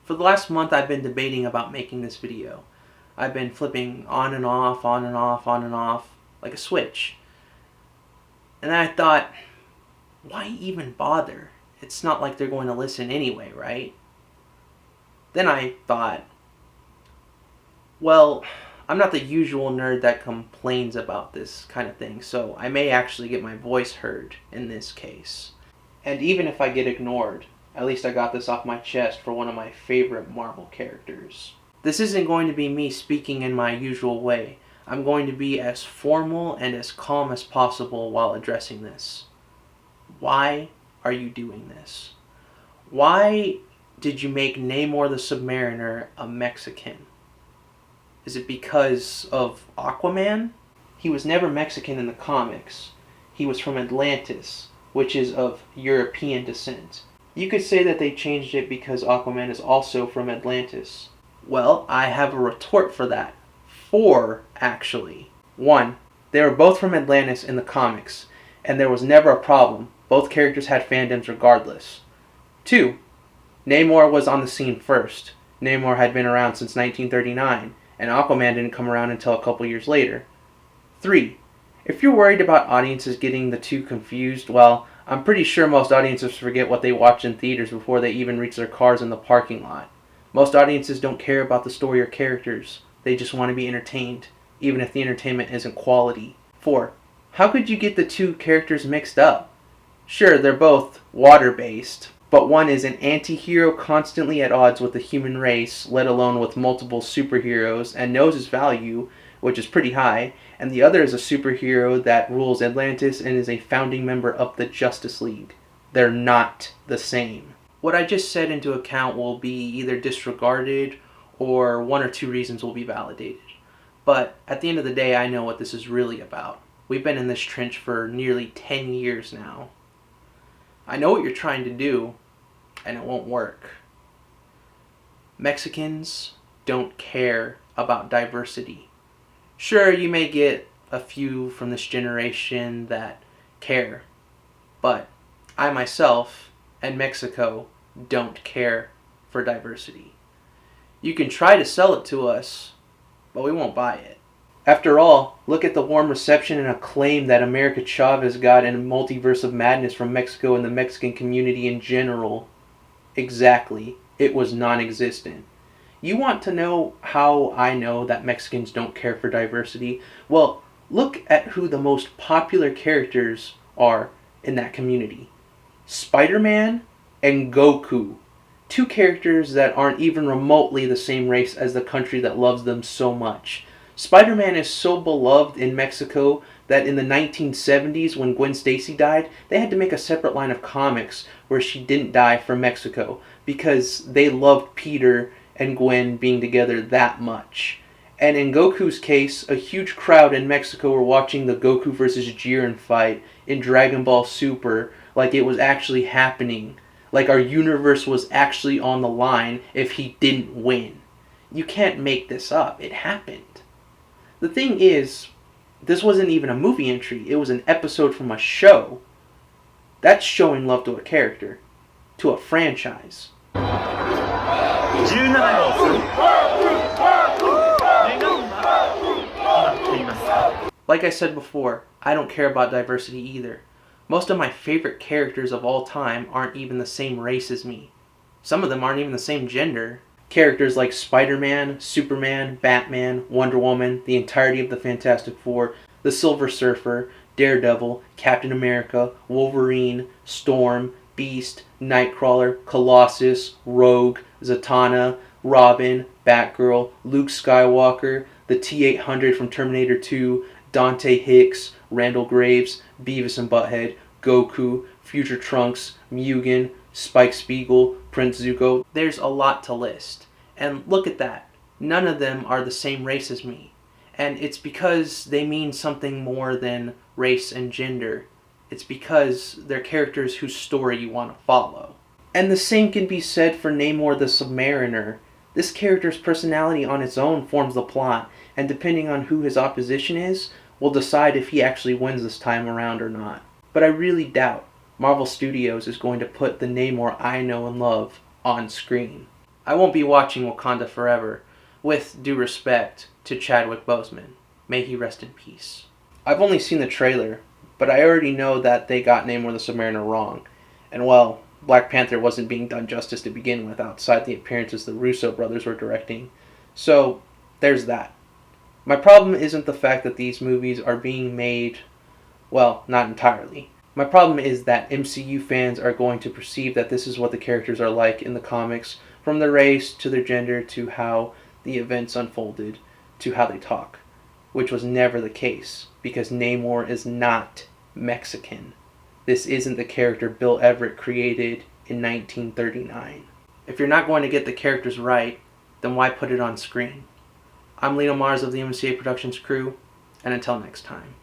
For the last month I've been debating about making this video. I've been flipping on and off, on and off, on and off, like a switch. And then I thought, why even bother? It's not like they're going to listen anyway, right? Then I thought, well, I'm not the usual nerd that complains about this kind of thing, so I may actually get my voice heard in this case. And even if I get ignored, at least I got this off my chest for one of my favorite Marvel characters. This isn't going to be me speaking in my usual way. I'm going to be as formal and as calm as possible while addressing this. Why are you doing this? Why did you make Namor the Submariner a Mexican? Is it because of Aquaman? He was never Mexican in the comics. He was from Atlantis, which is of European descent. You could say that they changed it because Aquaman is also from Atlantis. Well, I have a retort for that. 4, actually. 1, they were both from Atlantis in the comics, and there was never a problem. Both characters had fandoms regardless. 2, Namor was on the scene first. Namor had been around since 1939, and Aquaman didn't come around until a couple years later. 3, if you're worried about audiences getting the two confused, well, I'm pretty sure most audiences forget what they watch in theaters before they even reach their cars in the parking lot. Most audiences don't care about the story or characters. They just want to be entertained, even if the entertainment isn't quality. 4, how could you get the two characters mixed up? Sure, they're both water-based, but one is an anti-hero constantly at odds with the human race, let alone with multiple superheroes, and knows his value, which is pretty high, and the other is a superhero that rules Atlantis and is a founding member of the Justice League. They're not the same. What I just said into account will be either disregarded or 1 or 2 reasons will be validated. But at the end of the day, I know what this is really about. We've been in this trench for nearly 10 years now. I know what you're trying to do, and it won't work. Mexicans don't care about diversity. Sure, you may get a few from this generation that care, but I myself and Mexico don't care for diversity. You can try to sell it to us, but we won't buy it. After all, look at the warm reception and acclaim that America Chavez got in Multiverse of Madness from Mexico and the Mexican community in general. Exactly. It was non-existent. You want to know how I know that Mexicans don't care for diversity? Well, look at who the most popular characters are in that community. Spider-Man and Goku. 2 characters that aren't even remotely the same race as the country that loves them so much. Spider-Man is so beloved in Mexico that in the 1970s when Gwen Stacy died, they had to make a separate line of comics where she didn't die from Mexico because they loved Peter and Gwen being together that much. And in Goku's case, a huge crowd in Mexico were watching the Goku vs. Jiren fight in Dragon Ball Super like it was actually happening. Like our universe was actually on the line if he didn't win. You can't make this up. It happened. The thing is, this wasn't even a movie entry. It was an episode from a show. That's showing love to a character. To a franchise. Like I said before, I don't care about diversity either. Most of my favorite characters of all time aren't even the same race as me. Some of them aren't even the same gender. Characters like Spider-Man, Superman, Batman, Wonder Woman, the entirety of the Fantastic Four, the Silver Surfer, Daredevil, Captain America, Wolverine, Storm, Beast, Nightcrawler, Colossus, Rogue, Zatanna, Robin, Batgirl, Luke Skywalker, the T-800 from Terminator 2, Dante Hicks, Randall Graves, Beavis and Butthead, Goku, Future Trunks, Mugen, Spike Spiegel, Prince Zuko. There's a lot to list. And look at that. None of them are the same race as me. And it's because they mean something more than race and gender. It's because they're characters whose story you want to follow. And the same can be said for Namor the Submariner. This character's personality on its own forms the plot, and depending on who his opposition is, will decide if he actually wins this time around or not. But I really doubt Marvel Studios is going to put the Namor I know and love on screen. I won't be watching Wakanda Forever, with due respect to Chadwick Boseman. May he rest in peace. I've only seen the trailer, but I already know that they got Namor the Submariner wrong. And well, Black Panther wasn't being done justice to begin with outside the appearances the Russo brothers were directing. So, there's that. My problem isn't the fact that these movies are being made, well, not entirely. My problem is that MCU fans are going to perceive that this is what the characters are like in the comics, from their race to their gender to how the events unfolded to how they talk, which was never the case because Namor is not Mexican. This isn't the character Bill Everett created in 1939. If you're not going to get the characters right, then why put it on screen? I'm Lino Mars of the MCA Productions crew, and until next time.